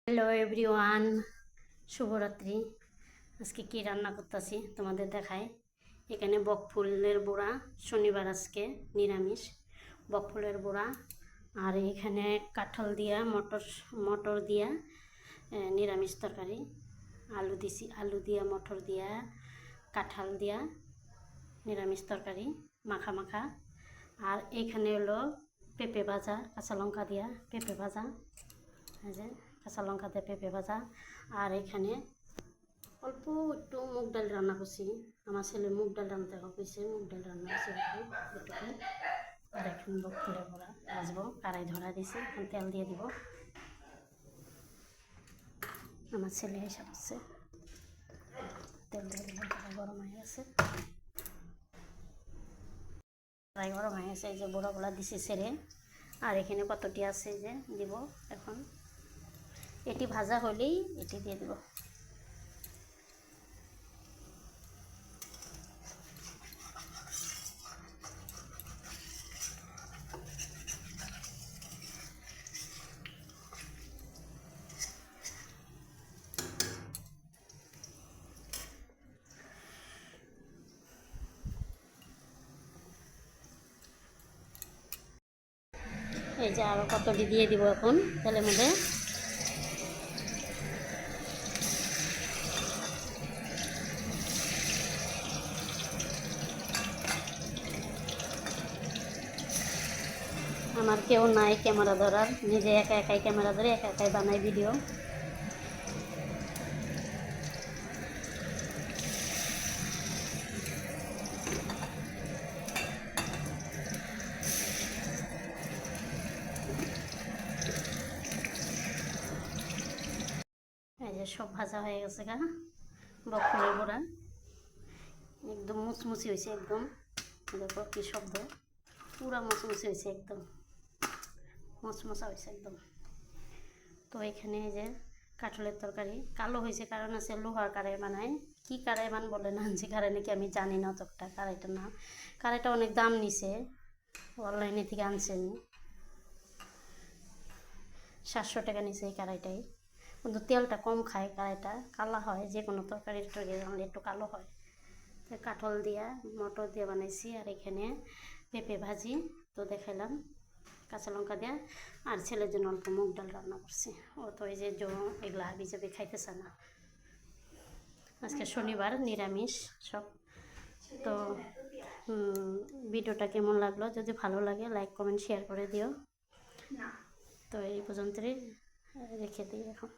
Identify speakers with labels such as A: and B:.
A: Hello everyone, শুভরাত্রি। আজকে কি রান্না করতেছি তোমাদের দেখায়। এখানে বকফুলের বড়া, শনিবার আজকে নিরামিষ। বকফুলের বড়া আর এখানে কাঁঠাল দিয়া মটর মটর দিয়া নিরামিষ তরকারি। আলু দিছি, আলু দিয়া মটর দিয়া কাঁঠাল দিয়া নিরামিষ তরকারি মাখা মাখা। আর এখানে হলো পেঁপে ভাজা, কাঁচা লঙ্কা দিয়া পেঁপে ভাজা, এই যে কাঁচা লঙ্কা দিয়ে পেঁপে ভাজা। আর এখানে অল্প একটু মুগ ডাল রান্না করছি। আমার ছেলে মুগ ডাল রান্না দেখা কইছে, মুগ ডাল রান্না করছি একটু। আর এখন বকফুলের বড়া ভাজবো, কড়াই ধরা দিছি, এখন তেল দিয়ে দিব। আমার ছেলে এসে করছে, তেল দিয়ে দিলাম, কড়াই গরম হয়ে গেছে। কড়াই গরম হয়ে গেছে, এই যে বড়াগুলা দিছি ছেড়ে। আর এখানে কতটি আছে যে দিব এখন। এটি ভাজা হলেই এটি দিয়ে দেব। এই যে আরও কতটি দিয়ে দিব এখন তেলের মধ্যে। আমার কেউ নাই ক্যামেরা ধরার, নিজে একা একাই ক্যামেরা ধরে একা একাই বানাই ভিডিও। এই যে সব ভাজা হয়ে গেছে গা, বকফুলের বড়া একদম মুচমুচি হয়েছে একদম। দেখো কি শব্দ, পুরা মুচমুচি হয়েছে একদম, মচমচা হয়েছে একদম। তো এখানে এই যে কাঁঠালের তরকারি কালো হয়েছে, কারণ আছে লোহার কারাই বানায়। কি কারাই বান বলে না, যে কারাই নাকি আমি জানি না অতটা, কারাইটা না। কারাইটা অনেক দাম নিছে, অনলাইনে থেকে আনছেন, 700 টাকা নিছে এই কারাইটাই। কিন্তু তেলটা কম খায়, কারাইটা কালো হয়, যে কোনো তরকারি রান্নালে একটু কালো হয়। তো কাঁঠাল দিয়া মটর দিয়ে বানাইছি। আর এখানে পেঁপে ভাজি তো দেখাইলাম, কাঁচা লঙ্কা দেওয়া। আর ছেলের জন্য অল্প মুগ ডাল রান্না করছি। ও তো এই যে এগুলা হাবি যাবে খাইতেছে না। আজকে শনিবার নিরামিষ সব। তো ভিডিওটা কেমন লাগলো, যদি ভালো লাগে লাইক কমেন্ট শেয়ার করে দিও। তো এই পর্যন্তই রেখে দিই এখন।